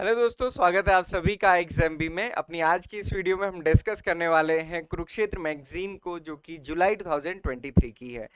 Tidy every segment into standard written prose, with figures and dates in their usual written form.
Hello दोस्तों, स्वागत है आप सभी का एग्जाम बी में। अपनी आज की इस वीडियो में हम डिस्कस करने वाले हैं कुरुक्षेत्र मैगजीन को, जो कि जुलाई 2023 की है।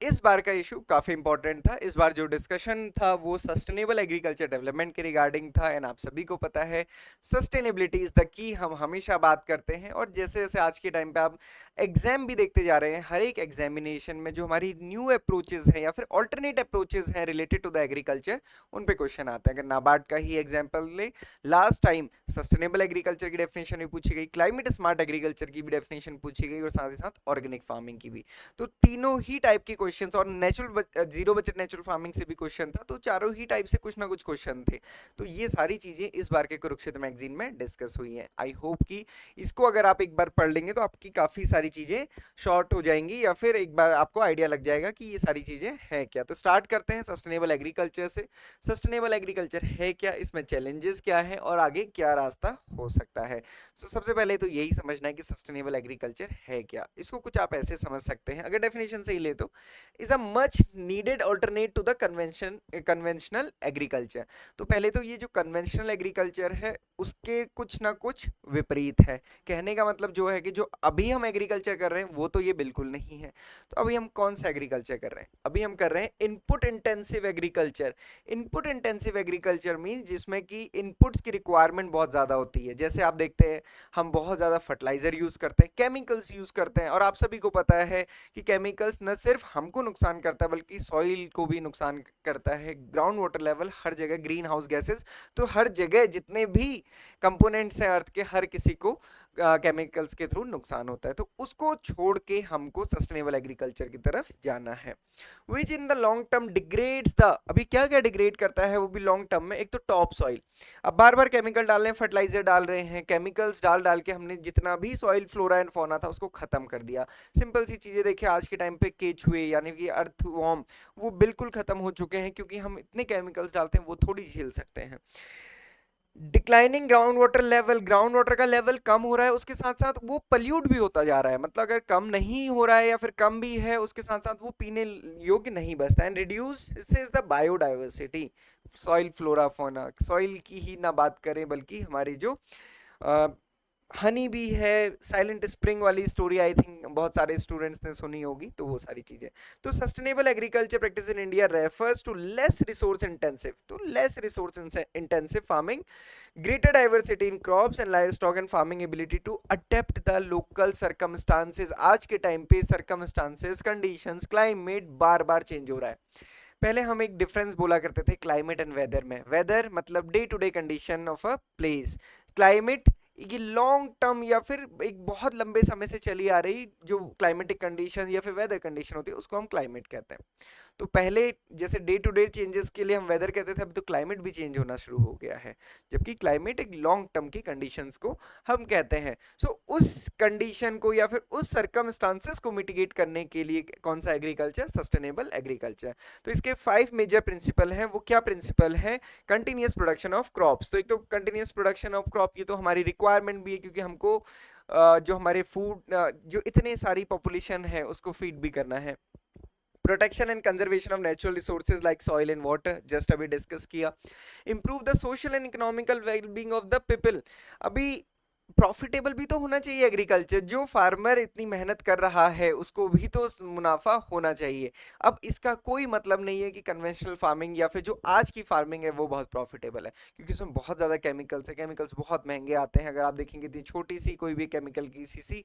इस बार का इशू काफी इंपॉर्टेंट था। इस बार जो डिस्कशन था वो सस्टेनेबल एग्रीकल्चर डेवलपमेंट के रिगार्डिंग था। एंड आप सभी को पता है सस्टेनेबिलिटी इज द की, हम हमेशा बात करते हैं। और जैसे जैसे आज के टाइम पे आप एग्जाम भी देखते जा रहे हैं, हर एक एग्जामिनेशन में जो हमारी न्यू अप्रोचेस हैं या फिर ऑल्टरनेट अप्रोचेस हैं रिलेटेड टू द एग्रीकल्चर, उन पे क्वेश्चन आते हैं। अगर नाबार्ड का ही एग्जाम्पल ले, लास्ट टाइम सस्टेनेबल एग्रीकल्चर की डेफिनेशन भी पूछी गई, क्लाइमेट स्मार्ट एग्रीकल्चर की भी डेफिनेशन पूछी गई, और साथ ही साथ ऑर्गेनिक फार्मिंग की भी। तो तीनों ही टाइप के क्वेश्चंस, और natural zero budget natural farming से भी क्वेश्चन था। तो चारों ही टाइप से कुछ ना कुछ क्वेश्चन थे। तो ये सारी चीजें इस बार के कुरुक्षेत्र मैगजीन में डिस्कस हुई हैं। आई होप कि इसको अगर आप एक बार पढ़ लेंगे तो आपकी काफी सारी चीजें शॉर्ट हो जाएंगी, या फिर एक बार आपको आइडिया लग जाएगा कि ये सारी चीजें हैं क्या। तो स्टार्ट करते हैं सस्टेनेबल एग्रीकल्चर से। सस्टेनेबल एग्रीकल्चर है क्या, इसमें चैलेंजेस क्या है, और आगे क्या रास्ता हो सकता है। तो सबसे पहले तो यही समझना है कि सस्टेनेबल एग्रीकल्चर है क्या। इसको कुछ आप ऐसे समझ सकते हैं, अगर डेफिनेशन से ही ले तो is a much needed alternate to the conventional agriculture. तो पहले तो ये जो कन्वेंशनल एग्रीकल्चर है उसके कुछ ना कुछ विपरीत है। कहने का मतलब जो है कि जो अभी हम एग्रीकल्चर कर रहे हैं वो तो ये बिल्कुल नहीं है। तो अभी हम कौन सा एग्रीकल्चर कर रहे हैं? अभी हम कर रहे हैं input intensive agriculture. Input intensive agriculture mean जिसमें कि इनपुट्स की रिक्वायरमेंट बहुत ज़्यादा होती है। जैसे आप देखते हैं हम बहुत ज़्यादा फर्टिलाइजर यूज़ करते हैं, केमिकल्स यूज़ करते हैं, और आप सभी को पता है कि केमिकल्स न सिर्फ हमको नुकसान करता है बल्कि सॉइल को भी नुकसान करता है। ग्राउंड वाटर लेवल हर जगह, ग्रीन हाउस गैसेस, तो हर जगह जितने भी कंपोनेंट्स हैं अर्थ के, हर किसी को केमिकल्स के थ्रू नुकसान होता है। तो उसको छोड़ के हमको सस्टेनेबल एग्रीकल्चर की तरफ जाना है, which in the long term degrades the. अभी क्या क्या डिग्रेड करता है वो भी लॉन्ग टर्म में? एक तो टॉप सॉइल, अब बार बार केमिकल डाल रहे हैं, फर्टिलाइजर डाल रहे हैं, केमिकल्स डाल डाल के हमने जितना भी सॉइल फ्लोरा एंड फौना था उसको खत्म कर दिया। सिंपल सी चीजें देखिए, आज के टाइम पे केचुए यानी कि अर्थवॉर्म वो बिल्कुल खत्म हो चुके हैं, क्योंकि हम इतने केमिकल्स डालते हैं वो थोड़ी झेल सकते हैं। Declining ground water level, ground water का लेवल कम हो रहा है, उसके साथ साथ वो पल्यूट भी होता जा रहा है। मतलब अगर कम नहीं हो रहा है या फिर कम भी है, उसके साथ साथ वो पीने योग्य नहीं बचता। And reduce is the biodiversity, soil flora fauna. Soil की ही ना बात करें बल्कि हमारी जो हनी भी है, साइलेंट स्प्रिंग वाली स्टोरी आई थिंक बहुत सारे स्टूडेंट्स ने सुनी होगी, तो वो सारी चीजें। तो sustainable agriculture practice in India refers to less resource intensive, तो less resource intensive farming, greater diversity in crops and livestock and farming ability to adapt the local circumstances। आज के टाइम पे circumstances, conditions, climate बार बार change हो रहा है। पहले हम एक डिफरेंस बोला करते थे क्लाइमेट एंड वेदर में। वेदर मतलब day to day condition of a place, climate ये लॉन्ग टर्म या फिर एक बहुत लंबे समय से चली आ रही जो क्लाइमेटिक कंडीशन या फिर वेदर कंडीशन होती है उसको हम क्लाइमेट कहते हैं। तो पहले जैसे डे टू डे चेंजेस के लिए हम वेदर कहते थे, अब तो क्लाइमेट भी चेंज होना शुरू हो गया है, जबकि क्लाइमेट एक लॉन्ग टर्म की कंडीशंस को हम कहते हैं। उस कंडीशन को या फिर उस सर्कमस्टांसेस को मिटिगेट करने के लिए कौन सा एग्रीकल्चर? Sustainable agriculture. तो इसके 5 मेजर प्रिंसिपल हैं। वो क्या प्रिंसिपल है? Continuous production of crops. तो एक तो कंटिन्यूस प्रोडक्शन ऑफ क्रॉप, ये तो हमारी रिक्वायरमेंट भी है, क्योंकि हमको जो हमारे फूड, जो इतने सारी पॉपुलेशन है उसको फीड भी करना है। Protection and conservation of natural resources like soil and water, just अभी डिस्कस किया। Improve the social and economical wellbeing of the people. अभी प्रॉफिटेबल भी तो होना चाहिए एग्रीकल्चर, जो फार्मर इतनी मेहनत कर रहा है उसको भी तो मुनाफा होना चाहिए। अब इसका कोई मतलब नहीं है कि कन्वेंशनल फार्मिंग या फिर जो आज की फार्मिंग है वो बहुत प्रॉफिटेबल है, क्योंकि उसमें बहुत ज़्यादा केमिकल्स है, केमिकल्स बहुत महंगे आते हैं। अगर आप देखेंगे इतनी छोटी सी कोई भी केमिकल की सीसी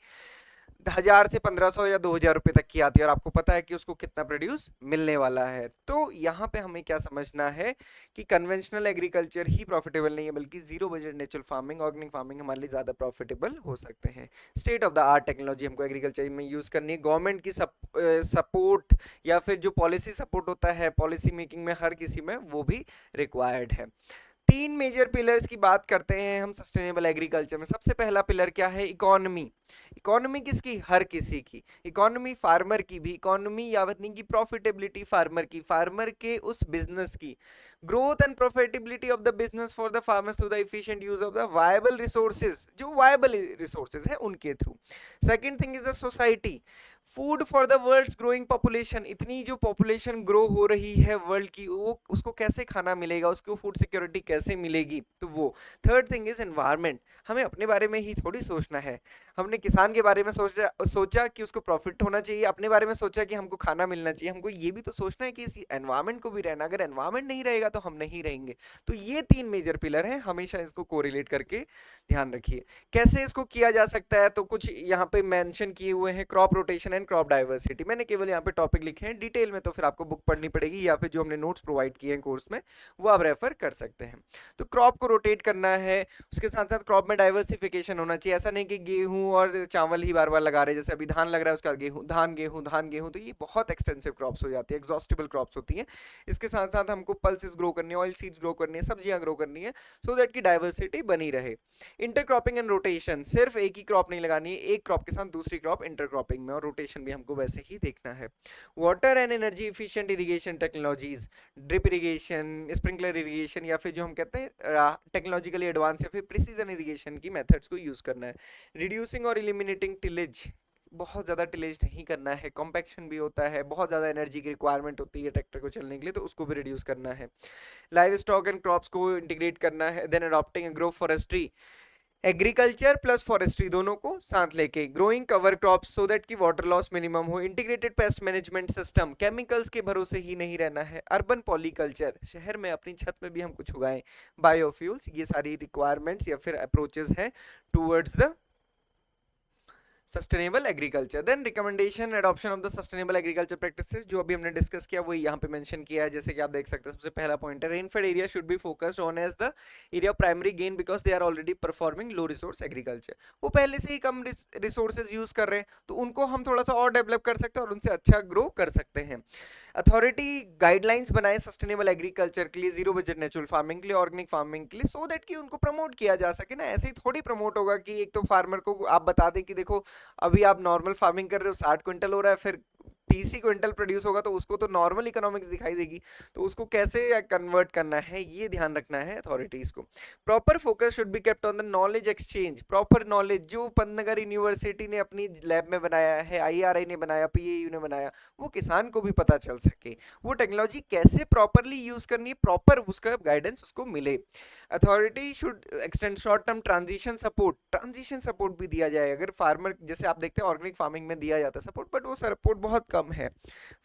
1000 से 1500 या 2000 रुपए तक की आती है, और आपको पता है कि उसको कितना प्रोड्यूस मिलने वाला है। तो यहाँ पे हमें क्या समझना है कि कन्वेंशनल एग्रीकल्चर ही प्रॉफिटेबल नहीं है, बल्कि zero budget natural farming, organic farming हमारे लिए ज़्यादा प्रॉफिटेबल हो सकते हैं। State of the art technology हमको एग्रीकल्चर में यूज़ करनी है। गवर्नमेंट की सपोर्ट या फिर जो पॉलिसी सपोर्ट होता है पॉलिसी मेकिंग में हर किसी में, वो भी रिक्वायर्ड है। 3 मेजर पिलर्स की बात करते हैं हम सस्टेनेबल एग्रीकल्चर में। सबसे पहला पिलर क्या है? इकोनॉमी। इकोनॉमी किसकी? हर किसी की। इकोनॉमी फार्मर की भी, इकोनॉमी यावत नहीं की प्रॉफिटेबिलिटी फार्मर की, फार्मर के उस बिजनेस की, growth and profitability of the business for the farmers through the efficient use of the viable resources, जो वायबल रिसोर्सेज है उनके थ्रू। Second thing is the society, food for the world's growing population, इतनी जो population grow हो रही है world की, वो उसको कैसे खाना मिलेगा, उसको फूड सिक्योरिटी कैसे मिलेगी, तो वो। थर्ड थिंग इज एनवायरमेंट, हमें अपने बारे में ही थोड़ी सोचना है। हमने किसान के बारे में सोचा कि उसको प्रॉफिट होना चाहिए, अपने बारे में सोचा कि हमको खाना मिलना चाहिए, हमको ये भी तो सोचना है कि इस एनवायरमेंट को भी रहना, अगर एनवायरमेंट नहीं रहेगा तो हम नहीं रहेंगे। तो ये तीन मेजर पिलर हैं, हमेशा इसको कोरिलेट करके ध्यान रखिए। कैसे इसको किया जा सकता है, तो कुछ यहाँ पे मेंशन किए हुए हैं, crop rotation and crop diversity. मैंने केवल यहाँ पे टॉपिक लिखे हैं, डिटेल में तो फिर आपको बुक पढ़नी पड़ेगी, या फिर जो हमने नोट्स प्रोवाइड किए हैं कोर्स में वो आप रेफर कर सकते हैं। तो क्रॉप को रोटेट करना है, उसके साथ साथ क्रॉप में डाइवर्सिफिकेशन होना चाहिए। ऐसा नहीं कि गेहूं और चावल ही बार बार लगा रहे, जैसे अभी धान लग रहा है उसका गेहूं, धान गेहूं धान गेहूं, तो ये बहुत एक्सटेंसिव क्रॉप्स हो जाती है, एग्जॉस्टिबल क्रॉप्स होती हैं। इसके साथ साथ हमको पल्सेस ग्रो करनी है, ऑयल सीड्स ग्रो करनी है, सब्जियां ग्रो करनी है, सो दैट की डाइवर्सिटी बनी रहे। इंटरक्रॉपिंग एंड रोटेशन, सिर्फ एक ही क्रॉप नहीं लगानी है, एक क्रॉप के साथ दूसरी क्रॉप इंटरक्रॉपिंग में, और रोटेशन भी हमको वैसे ही देखना है। Water and energy efficient irrigation technologies, drip irrigation, sprinkler irrigation, या फिर जो हम कहते हैं टेक्नोलॉजिकली एडवांस या फिर प्रिसीजन इरिगेशन की मेथड्स को यूज करना है। रिड्यूसिंग और एलिमिनेटिंग टिलेज, बहुत ज़्यादा टिलेज नहीं करना है, कॉम्पैक्शन भी होता है, बहुत ज़्यादा एनर्जी की रिक्वायरमेंट होती है ट्रैक्टर को चलने के लिए, तो उसको भी रिड्यूस करना है। लाइव स्टॉक एंड क्रॉप्स को इंटीग्रेट करना है। Then adopting agro forestry, agriculture plus forestry दोनों को साथ लेके, growing cover crops so that की वाटर लॉस मिनिमम हो, integrated pest management system, chemicals के भरोसे ही नहीं रहना है, अर्बन पॉलीकल्चर, शहर में अपनी छत में भी हम कुछ उगाएं, बायोफ्यूल्स, ये सारी रिक्वायरमेंट्स या फिर अप्रोचेस हैं towards the sustainable agriculture. Then recommendation adoption of the sustainable agriculture practices, जो अभी हमने डिस्कस किया वही यहाँ पे मेंशन किया है, जैसे कि आप देख सकते हैं सबसे पहला पॉइंट है, rainfed area should be focused on as the area of primary gain because they are already performing low resource agriculture. वो पहले से ही कम रिसोर्सेज यूज कर रहे हैं, तो उनको हम थोड़ा सा और डेवलप कर सकते हैं और उनसे अच्छा ग्रो कर सकते हैं। अथॉरिटी गाइडलाइंस बनाए सस्टेनेबल एग्रीकल्चर के लिए, जीरो बजट नेचुरल फार्मिंग के लिए, ऑर्गेनिक फार्मिंग के लिए, सो दैट कि उनको प्रमोट किया जा सके ना। ऐसे ही थोड़ी प्रमोट होगा कि एक तो फार्मर को आप बता दें कि देखो अभी आप नॉर्मल फार्मिंग कर रहे हो, 60 क्विंटल हो रहा है, फिर 30 ही क्विंटल प्रोड्यूस होगा, तो उसको तो नॉर्मल इकोनॉमिक्स दिखाई देगी, तो उसको कैसे कन्वर्ट करना है ये ध्यान रखना है अथॉरिटीज को। Proper focus should be kept on the knowledge exchange, proper knowledge जो पंतनगर यूनिवर्सिटी ने अपनी लैब में बनाया है, आईआरआई ने बनाया, पीएयू ने बनाया, वो किसान को भी पता चल सके, वो टेक्नोलॉजी कैसे प्रॉपरली यूज करनी है, प्रॉपर उसका गाइडेंस उसको मिले। Authority should extend short term transition support भी दिया जाए। अगर फार्मर, जैसे आप देखते हैं ऑर्गेनिक फार्मिंग में दिया जाता है सपोर्ट, बट वो सपोर्ट बहुत कम है।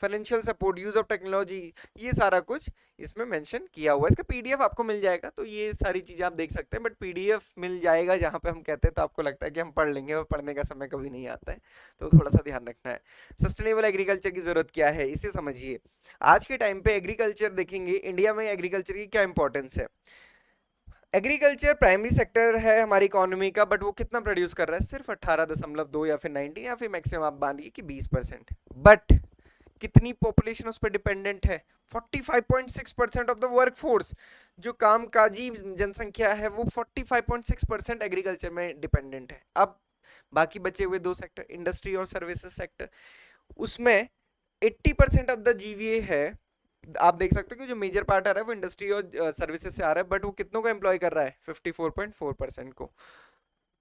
Financial support, use of technology, ये सारा कुछ इसमें मेंशन किया हुआ है। इसका पीडीएफ आपको मिल जाएगा, तो ये सारी चीजें आप देख सकते हैं, बट पीडीएफ मिल जाएगा जहां पे हम कहते हैं तो आपको लगता है कि हम पढ़ लेंगे, और पढ़ने का समय कभी नहीं आता है, तो थोड़ा सा ध्यान रखना है। सस्टेनेबल एग्रीकल्चर की जरूरत क्या है, इसे समझिए। आज के टाइम पे एग्रीकल्चर देखेंगे, इंडिया में एग्रीकल्चर की क्या इंपॉर्टेंस है। एग्रीकल्चर प्राइमरी सेक्टर है हमारी इकोनॉमी का, बट वो कितना प्रोड्यूस कर रहा है, सिर्फ 18.2 या फिर 19 या फिर मैक्सिमम आप मानिए कि 20%। बट कितनी पॉपुलेशन उस पर डिपेंडेंट है, 45.6% ऑफ द वर्कफोर्स, जो कामकाजी जनसंख्या है वो 45.6% एग्रीकल्चर में डिपेंडेंट है। अब बाकी बचे हुए दो सेक्टर, इंडस्ट्री और सर्विसेज सेक्टर, उसमें 80% ऑफ द जीवीए है। आप देख सकते हो कि जो मेजर पार्ट आ रहा है वो इंडस्ट्री और सर्विसेज से आ रहा है, बट वो कितनों को एम्प्लॉय कर रहा है, 54.4% को।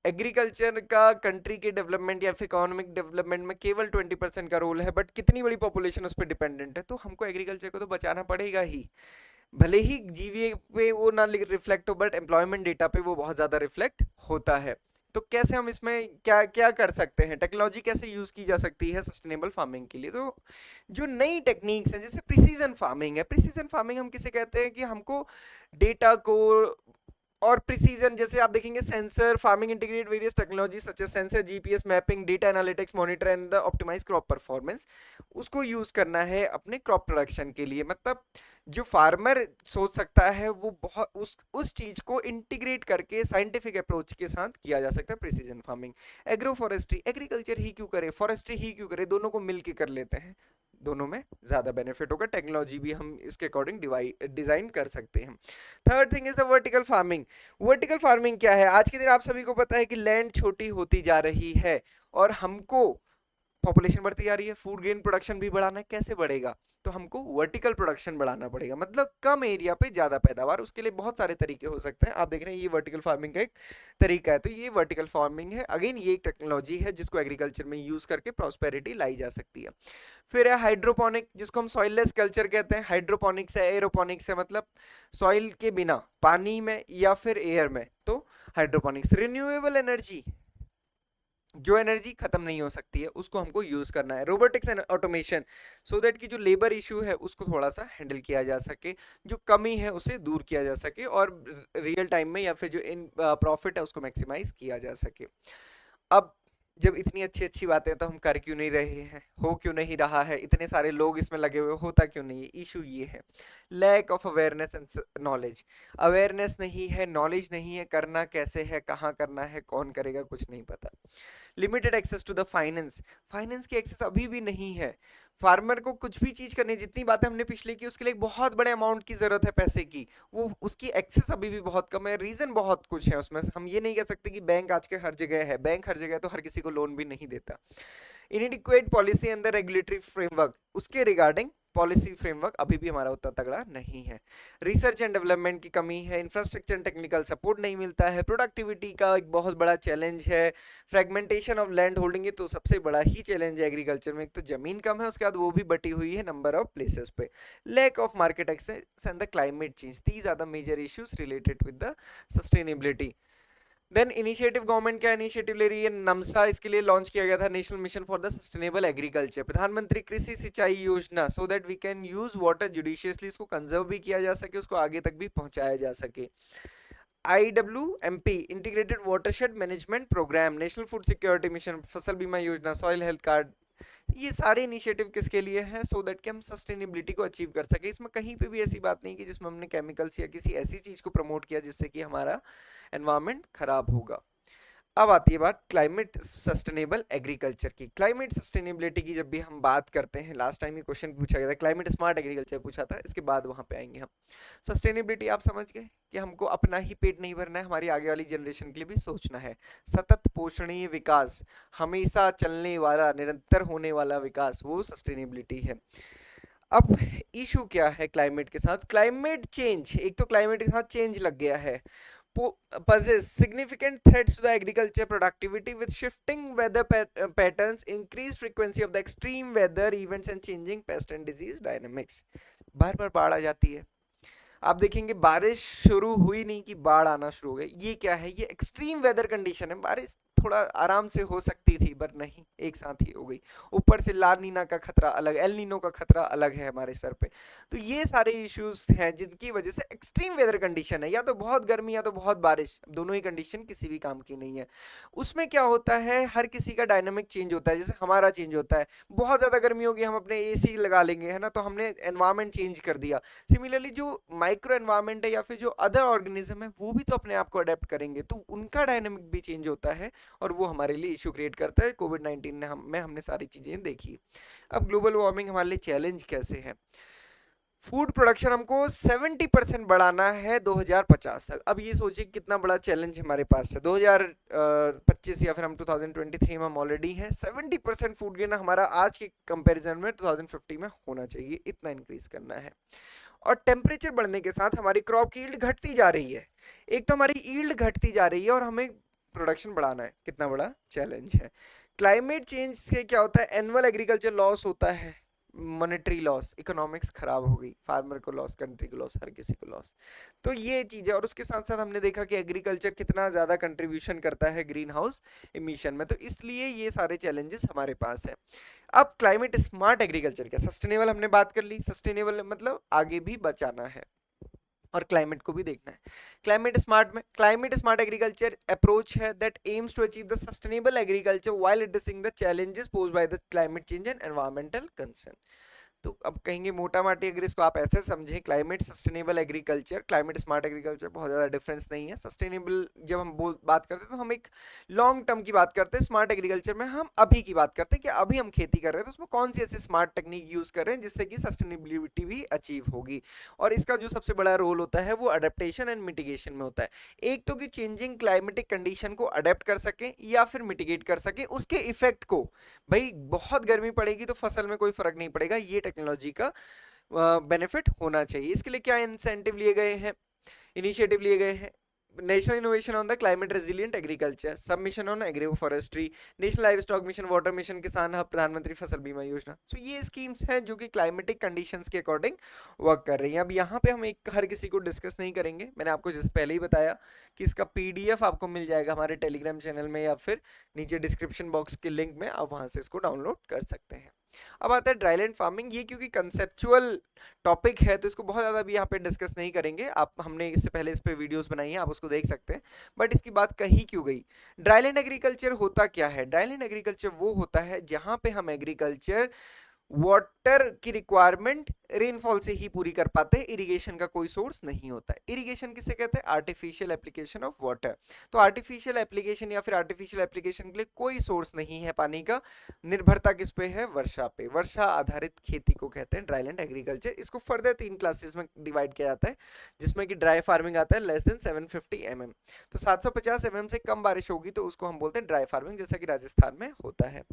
एग्रीकल्चर का कंट्री के डेवलपमेंट या फिर इकोनॉमिक डेवलपमेंट में केवल 20% का रोल है, बट कितनी बड़ी पॉपुलेशन उस पर डिपेंडेंट है, तो हमको एग्रीकल्चर को तो बचाना पड़ेगा ही। भले ही जीवीए पे वो ना रिफ्लेक्ट हो, बट एम्प्लॉयमेंट डेटा पे वो बहुत ज्यादा रिफ्लेक्ट होता है। तो कैसे हम इसमें क्या क्या कर सकते हैं, टेक्नोलॉजी कैसे यूज की जा सकती है सस्टेनेबल फार्मिंग के लिए। तो जो नई टेक्निक्स हैं, जैसे प्रिसीजन फार्मिंग है, प्रिसीजन फार्मिंग हम किसे कहते हैं कि हमको डेटा को और प्रिसीजन, जैसे आप देखेंगे sensor farming integrate various technology such as sensor, GPS mapping, data analytics, monitor and the optimise crop performance, उसको यूज करना है अपने क्रॉप प्रोडक्शन के लिए। मतलब जो फार्मर सोच सकता है वो बहुत उस चीज को इंटीग्रेट करके साइंटिफिक अप्रोच के साथ किया जा सकता है precision farming. Agro forestry, agriculture ही क्यों करे, फॉरेस्ट्री ही क्यों करे, दोनों को मिलके कर लेते हैं, दोनों में ज्यादा बेनिफिट होगा, टेक्नोलॉजी भी हम इसके अकॉर्डिंग डिजाइन कर सकते हैं। Third thing is the vertical farming. Vertical farming क्या है, आज के दिन आप सभी को पता है कि लैंड छोटी होती जा रही है, और हमको पॉपुलेशन बढ़ती जा रही है, फूड ग्रेन प्रोडक्शन भी बढ़ाना है, कैसे बढ़ेगा? तो हमको वर्टिकल प्रोडक्शन बढ़ाना पड़ेगा, मतलब कम एरिया पे ज्यादा पैदावार। उसके लिए बहुत सारे तरीके हो सकते हैं, आप देख रहे हैं ये वर्टिकल फार्मिंग का एक तरीका है। तो ये वर्टिकल फार्मिंग है, अगेन ये एक टेक्नोलॉजी है जिसको एग्रीकल्चर में यूज करके प्रॉस्पेरिटी लाई जा सकती है। फिर है हाइड्रोपोनिक, जिसको हम सॉइललेस कल्चर कहते हैं। हाइड्रोपोनिक्स है, एरोपोनिक्स है, मतलब सॉइल के बिना पानी में या फिर एयर में, तो हाइड्रोपोनिक्स। रिन्यूएबल एनर्जी, जो एनर्जी खत्म नहीं हो सकती है उसको हमको यूज करना है। Robotics and automation, so that की जो लेबर इशू है उसको थोड़ा सा हैंडल किया जा सके, जो कमी है उसे दूर किया जा सके, और रियल टाइम में या फिर जो इन प्रॉफिट है उसको मैक्सिमाइज किया जा सके। अब जब इतनी अच्छी अच्छी बातें तो हम कर क्यों नहीं रहे हैं, हो क्यों नहीं रहा है, इतने सारे लोग इसमें लगे हुए, होता क्यों नहीं है? इशू ये है, lack of awareness and knowledge. Awareness नहीं है, नॉलेज नहीं है, करना कैसे है, कहाँ करना है, कौन करेगा, कुछ नहीं पता। Limited access to the finance, finance की एक्सेस अभी भी नहीं है। फार्मर को कुछ भी चीज करनी, जितनी बातें हमने पिछले की, उसके लिए एक बहुत बड़े अमाउंट की जरूरत है पैसे की, वो उसकी एक्सेस अभी भी बहुत कम है। रीजन बहुत कुछ है उसमें, हम ये नहीं कह सकते कि बैंक आज के हर जगह है, बैंक हर जगह है तो हर किसी को लोन भी नहीं देता। इनएडिक्वेट policy and the regulatory framework, उसके रिगार्डिंग पॉलिसी फ्रेमवर्क अभी भी हमारा उतना तगड़ा नहीं है। रिसर्च एंड डेवलपमेंट की कमी है, इंफ्रास्ट्रक्चर एंड टेक्निकल सपोर्ट नहीं मिलता है, प्रोडक्टिविटी का एक बहुत बड़ा चैलेंज है। फ्रेगमेंटेशन ऑफ लैंड होल्डिंग, ये तो सबसे बड़ा ही चैलेंज है एग्रीकल्चर में, एक तो जमीन कम है, उसके बाद वो भी बटी हुई है नंबर ऑफ प्लेसेस पे। Lack of market access and the climate change, these are the major issues related with the sustainability. Then initiative, government क्या इनिशिएटिव ले रही है? नमसा, इसके लिए लॉन्च किया गया था national mission for the sustainable agriculture, Pradhanmantri Krishi Sinchai Yojana, so that we can use water judiciously, इसको कंजर्व भी किया जा सके, उसको आगे तक भी पहुंचाया जा सके। IWMP, integrated watershed management programme, national food security mission, Fasal Bima योजना, सॉइल हेल्थ कार्ड, ये सारे इनिशिएटिव किसके लिए हैं? सो दैट कि हम सस्टेनेबिलिटी को अचीव कर सके। इसमें कहीं पे भी ऐसी बात नहीं कि जिसमें हमने केमिकल्स या किसी ऐसी चीज को प्रमोट किया जिससे कि हमारा एनवायरमेंट खराब होगा। अब आती है बात क्लाइमेट सस्टेनेबल एग्रीकल्चर की। क्लाइमेट सस्टेनेबिलिटी की जब भी हम बात करते हैं, लास्ट टाइम ये क्वेश्चन पूछा गया था, क्लाइमेट स्मार्ट एग्रीकल्चर पूछा था, इसके बाद वहां पे आएंगे हम। सस्टेनेबिलिटी आप समझ गए कि हमको अपना ही पेट नहीं भरना है, हमारी आगे वाली जनरेशन के लिए भी सोचना है। सतत पोषणीय विकास, हमेशा चलने वाला, निरंतर होने वाला विकास, वो सस्टेनेबिलिटी है। अब इशू क्या है क्लाइमेट के साथ? क्लाइमेट चेंज, एक तो क्लाइमेट के साथ चेंज लग गया है, poses significant threats to the agriculture productivity with shifting weather patterns, increased frequency of the extreme weather events and changing pest and disease dynamics। बार बार बाढ़ आ जाती है, आप देखेंगे बारिश शुरू हुई नहीं कि बाढ़ आना शुरू हो गई। ये क्या है? ये एक्सट्रीम वेदर कंडीशन है। बारिश थोड़ा आराम से हो सकती थी पर नहीं, एक साथ ही हो गई। ऊपर से ला नीना का खतरा अलग, एल नीनो का खतरा अलग है हमारे सर पे। तो ये सारे इश्यूज हैं जिनकी वजह से एक्सट्रीम वेदर कंडीशन है, या तो बहुत गर्मी या तो बहुत बारिश, दोनों ही कंडीशन किसी भी काम की नहीं है। उसमें क्या होता है, हर किसी का डायनामिक चेंज होता है, जैसे हमारा चेंज होता है। बहुत ज्यादा गर्मी होगी, हम अपने एसी लगा लेंगे, है ना, तो हमने एनवायरमेंट चेंज कर दिया। सिमिलरली जो माइक्रो एनवायरमेंट है या फिर जो अदर ऑर्गेनिज्म है, वो भी तो अपने आप को अडेप्ट करेंगे, तो उनका डायनामिक भी चेंज होता है और वो हमारे लिए इशू क्रिएट करता है। कोविड-19 ने में हमने सारी चीजें देखी। अब ग्लोबल वार्मिंग हमारे लिए चैलेंज कैसे है? फूड प्रोडक्शन हमको 70% बढ़ाना है 2050 तक। अब ये सोचिए कितना बड़ा चैलेंज हमारे पास है। 2025 या फिर हम 2023 में हम ऑलरेडी हैं। 70% फूड गेन हमारा आज के कंपैरिजन में 2050 में होना चाहिए, इतना इंक्रीज करना है। और टेम्परेचर बढ़ने के साथ हमारी क्रॉप की यील्ड घटती जा रही है। एक तो हमारी यील्ड घटती जा रही है और हमें प्रोडक्शन बढ़ाना है, कितना बड़ा चैलेंज है। क्लाइमेट चेंज से क्या होता है? एनुअल एग्रीकल्चर लॉस होता है, मॉनेटरी लॉस, इकोनॉमिक्स खराब हो गई, फार्मर को लॉस, कंट्री को लॉस, हर किसी को लॉस। तो ये चीज है। और उसके साथ साथ हमने देखा कि एग्रीकल्चर कितना ज्यादा कंट्रीब्यूशन करता है ग्रीन हाउस इमिशन में, तो इसलिए ये सारे चैलेंजेस हमारे पास है। अब क्लाइमेट स्मार्ट एग्रीकल्चर क्या? सस्टेनेबल हमने बात कर ली, सस्टेनेबल मतलब आगे भी बचाना है और क्लाइमेट को भी देखना है। क्लाइमेट स्मार्ट एग्रीकल्चर अप्रोच है that aims to achieve the sustainable agriculture while addressing the challenges posed by the climate change and environmental concern. तो अब कहेंगे मोटा माटी अगर इसको आप ऐसे समझें, climate sustainable agriculture, climate smart agriculture, बहुत ज़्यादा डिफरेंस नहीं है। सस्टेनेबल जब हम बात करते हैं तो हम एक लॉन्ग टर्म की बात करते हैं, स्मार्ट एग्रीकल्चर में हम अभी की बात करते हैं कि अभी हम खेती कर रहे हैं तो उसमें कौन सी ऐसी स्मार्ट टेक्निक यूज़ कर रहे हैं जिससे कि सस्टेनेबिलिटी भी अचीव होगी। और इसका जो सबसे बड़ा रोल होता है वो अडेप्टेशन एंड मिटिगेशन में होता है। एक तो कि चेंजिंग क्लाइमेटिक कंडीशन को अडेप्ट कर सकें या फिर मिटिगेट कर सकें उसके इफेक्ट को। भाई बहुत गर्मी पड़ेगी तो फसल में कोई फर्क नहीं पड़ेगा, ये टेक्नोलॉजी का बेनिफिट होना चाहिए। इसके लिए क्या इंसेंटिव लिए गए हैं, इनिशिएटिव लिए गए हैं? National innovation on the climate resilient agriculture, sub mission on agro forestry, national livestock mission, water mission, Kisan hub, Pradhan Mantri Fasal Bima योजना। तो ये स्कीम्स हैं जो कि क्लाइमेटिक कंडीशंस के अकॉर्डिंग वर्क कर रही हैं। अब यहाँ पे हम एक हर किसी को डिस्कस नहीं करेंगे, मैंने आपको जैसे पहले ही बताया कि इसका पीडीएफ आपको मिल जाएगा हमारे टेलीग्राम चैनल में या फिर नीचे डिस्क्रिप्शन बॉक्स के लिंक में, आप वहाँ से इसको डाउनलोड कर सकते हैं। अब आता है ड्राईलैंड फार्मिंग। ये क्योंकि कंसेप्चुअल टॉपिक है तो इसको बहुत ज़्यादा भी यहाँ पे डिस्कस नहीं करेंगे, आप हमने इससे पहले इस पे वीडियोस बनाई हैं, आप उसको देख सकते हैं। बट इसकी बात कही क्यों गई? ड्राईलैंड एग्रीकल्चर होता क्या है? ड्राईलैंड एग्रीकल्चर वो होता है जहाँ पे हम एग्रीकल्चर वाटर की रिक्वायरमेंट रेनफॉल से ही पूरी कर पाते हैं, इरिगेशन का कोई सोर्स नहीं होता है। इरिगेशन किसे कहते हैं? Artificial application of water. तो आर्टिफिशियल एप्लीकेशन या फिर आर्टिफिशियल एप्लीकेशन के लिए कोई सोर्स नहीं है पानी का, निर्भरता किस पे है? वर्षा पे। वर्षा आधारित खेती को कहते हैं ड्राईलैंड एग्रीकल्चर। इसको फर्दर 3 क्लासेस में डिवाइड किया जाता है, जिसमें कि ड्राई फार्मिंग आता है लेस देन 750 mm। तो 750 mm से कम बारिश होगी तो उसको हम बोलते हैं ड्राई फार्मिंग, जैसा कि राजस्थान में होता है।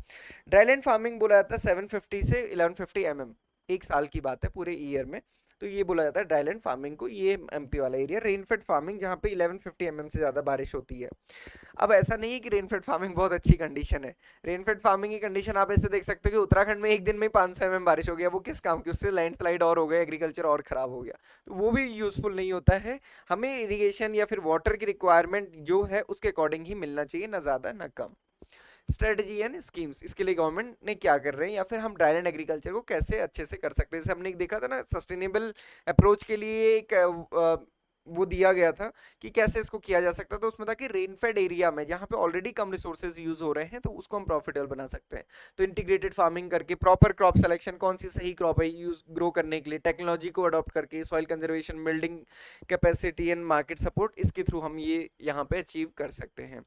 ड्राईलैंड फार्मिंग बोला जाता है 750 से 1150 mm, एक साल की बात है पूरे ईयर में। तो ये बोला जाता है ड्राईलैंड फार्मिंग को। ये एमपी वाला एरिया। रेनफेड फार्मिंग जहाँ पे 1150 mm से ज़्यादा बारिश होती है। अब ऐसा नहीं है कि रेनफेड फार्मिंग बहुत अच्छी कंडीशन है। रेनफेड फार्मिंग की कंडीशन आप ऐसे देख सकते हो कि उत्तराखंड में एक दिन में 500 mm बारिश हो गया, वो किस काम की? उससे लैंडस्लाइड और हो गया, एग्रीकल्चर और खराब हो गया, तो वो भी यूजफुल नहीं होता है। हमें इरिगेशन या फिर वाटर की रिक्वायरमेंट जो है उसके अकॉर्डिंग ही मिलना चाहिए, ना ज़्यादा ना कम। स्ट्रेटजी एंड स्कीम्स, इसके लिए गवर्नमेंट ने क्या कर रहे हैं या फिर हम ड्राईलैंड एग्रीकल्चर को कैसे अच्छे से कर सकते हैं। जैसे हमने देखा था ना, सस्टेनेबल अप्रोच के लिए एक वो दिया गया था कि कैसे इसको किया जा सकता है। तो उसमें था कि रेनफेड एरिया में जहाँ पे ऑलरेडी कम रिसोर्सेज यूज हो रहे हैं तो उसको हम प्रॉफिटेबल बना सकते हैं। तो इंटीग्रेटेड फार्मिंग करके, प्रॉपर क्रॉप सिलेक्शन, कौन सी सही क्रॉप है यूज ग्रो करने के लिए, टेक्नोलॉजी को अडॉप्ट करके, soil conservation, building capacity and market support, इसके थ्रू हम ये यहाँ पे अचीव कर सकते हैं।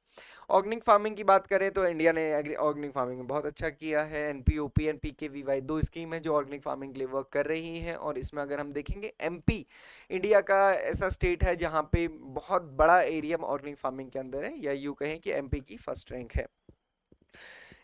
ऑर्गेनिक फार्मिंग की बात करें तो इंडिया ने ऑर्गेनिक फार्मिंग में बहुत अच्छा किया है। एनपीओपी एंड पीकेवीवाई 2 स्कीम है जो ऑर्गेनिक फार्मिंग के लिए वर्क कर रही हैं। और इसमें अगर हम देखेंगे, एमपी इंडिया का ऐसा स्टेट है जहाँ पे बहुत बड़ा एरिया ऑर्गेनिक फार्मिंग के अंदर है, या यूँ कहें कि एमपी की फर्स्ट रैंक है।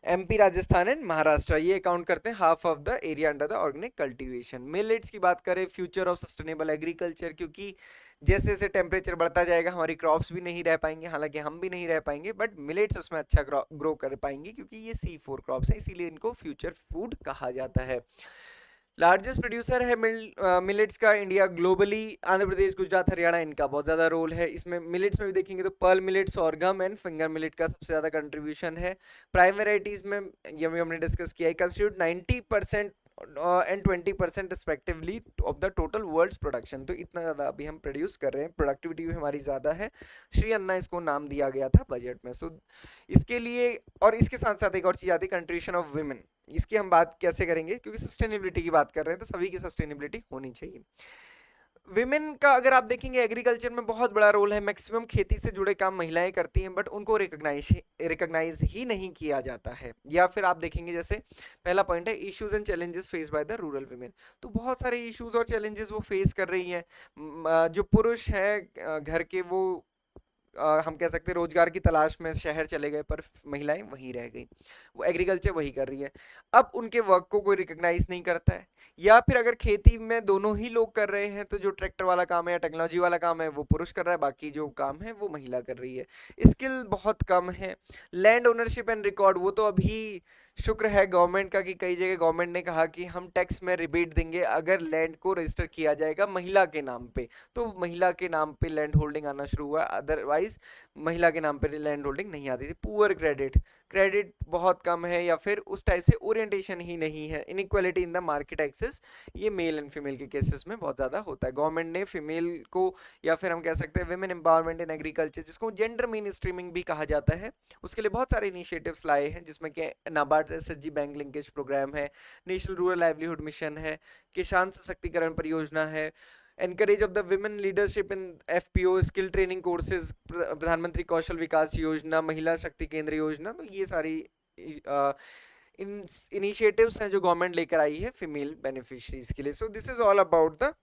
एमपी, राजस्थान एंड महाराष्ट्र ये अकाउंट करते हैं half of the area under the organic cultivation. Millets की बात करें, फ्यूचर ऑफ सस्टेनेबल एग्रीकल्चर, क्योंकि जैसे जैसे टेम्परेचर बढ़ता जाएगा हमारी क्रॉप्स भी नहीं रह पाएंगे, हालांकि हम भी नहीं रह पाएंगे, बट मिलेट्स उसमें अच्छा ग्रो कर पाएंगे क्योंकि ये C4 क्रॉप्स हैं, इसीलिए इनको फ्यूचर फूड कहा जाता है। लार्जेस्ट प्रोड्यूसर है मिलेट्स का इंडिया ग्लोबली। आंध्र प्रदेश, गुजरात, हरियाणा, इनका बहुत ज़्यादा रोल है इसमें। मिलेट्स में भी देखेंगे तो pearl millet, sorghum and finger millet का सबसे ज़्यादा कंट्रीब्यूशन है। प्राइम वेराइटीज़ में ये भी हमने डिस्कस किया है, constitute 90% and 20% respectively of the total world's production. तो इतना ज़्यादा अभी हम प्रोड्यूस कर रहे हैं, प्रोडक्टिविटी भी हमारी ज़्यादा है। श्री अन्ना इसको नाम दिया गया था बजट में। सो इसके लिए, और इसके साथ साथ एक और चीज़ आती है, कंट्रीब्यूशन ऑफ वुमेन। इसकी हम बात कैसे करेंगे, क्योंकि सस्टेनेबिलिटी की बात कर रहे हैं तो सभी की सस्टेनेबिलिटी होनी चाहिए। विमेन का अगर आप देखेंगे एग्रीकल्चर में बहुत बड़ा रोल है। मैक्सिमम खेती से जुड़े काम महिलाएं करती हैं, बट उनको रिकॉग्नाइज ही नहीं किया जाता है। या फिर आप देखेंगे, जैसे पहला पॉइंट है issues and challenges face by the rural women. तो बहुत सारे इश्यूज और चैलेंजेस वो फेस कर रही हैं। जो पुरुष हैं घर के, वो हम कह सकते हैं रोजगार की तलाश में शहर चले गए, पर महिलाएं वहीं रह गई, वो एग्रीकल्चर वही कर रही है। अब उनके वर्क को कोई रिकॉग्नाइज नहीं करता है। या फिर अगर खेती में दोनों ही लोग कर रहे हैं तो जो ट्रैक्टर वाला काम है या टेक्नोलॉजी वाला काम है वो पुरुष कर रहा है, बाकी जो काम है वो महिला कर रही है। स्किल बहुत कम है। लैंड ओनरशिप एंड रिकॉर्ड, वो तो अभी शुक्र है गवर्नमेंट का कि कई जगह गवर्नमेंट ने कहा कि हम टैक्स में रिबेट देंगे अगर लैंड को रजिस्टर किया जाएगा महिला के नाम पे, तो महिला के नाम पे लैंड होल्डिंग आना शुरू हुआ। अदरवाइज वाइज महिला के नाम पर लैंड होल्डिंग नहीं आती थी। पुअर क्रेडिट, क्रेडिट बहुत कम है या फिर उस टाइप से ओरिएंटेशन ही नहीं है। Inequality in the market access, ये मेल एंड फीमेल के केसेस में बहुत ज़्यादा होता है। गवर्नमेंट ने फीमेल को, या फिर हम कह सकते हैं विमेन एम्पावरमेंट इन एग्रीकल्चर, जिसको जेंडर मेन स्ट्रीमिंग भी कहा जाता है, उसके लिए बहुत सारे इनिशिएटिव्स लाए हैं, जिसमें कि NABARD SHG bank linkage programme है, नेशनल रूरल लाइवलीहुड मिशन है, किसान सशक्तिकरण परियोजना है, encourage of the women leadership in FPO, skill training courses, Pradhanmantri Kaushal विकास योजना, महिला शक्ति केंद्र योजना। तो ये सारी इन इनिशिएटिव्स हैं जो गवर्नमेंट लेकर आई है फीमेल बेनिफिशरीज के लिए। So this is all about the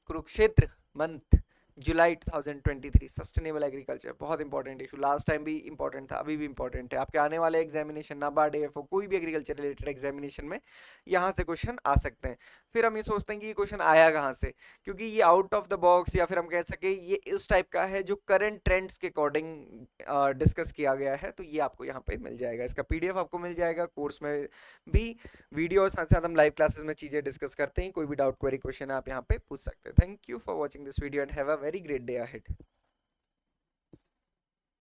Kurukshetra month July 2023 sustainable agriculture. बहुत इंपॉर्टेंट इशू, लास्ट टाइम भी इंपॉर्टेंट था, अभी भी इंपॉर्टेंट है। आपके आने वाले एग्जामिनेशन, नाबार्ड, एएफओ, कोई भी एग्रीकल्चर रिलेटेड एग्जामिनेशन में यहाँ से क्वेश्चन आ सकते हैं। फिर हम ये सोचते हैं कि ये क्वेश्चन आया कहाँ से, क्योंकि ये आउट ऑफ द बॉक्स, या फिर हम कह सके ये इस टाइप का है जो करंट ट्रेंड्स के अकॉर्डिंग डिस्कस किया गया है। तो ये आपको यहाँ पे मिल जाएगा, इसका पीडीएफ आपको मिल जाएगा। कोर्स में भी वीडियो और साथ साथ हम लाइव क्लासेस में चीजें डिस्कस करते हैं। कोई भी डाउट, क्वेरी, क्वेश्चन आप यहाँ पे पूछ सकते हैं। Thank you for watching this video and have a very great day ahead.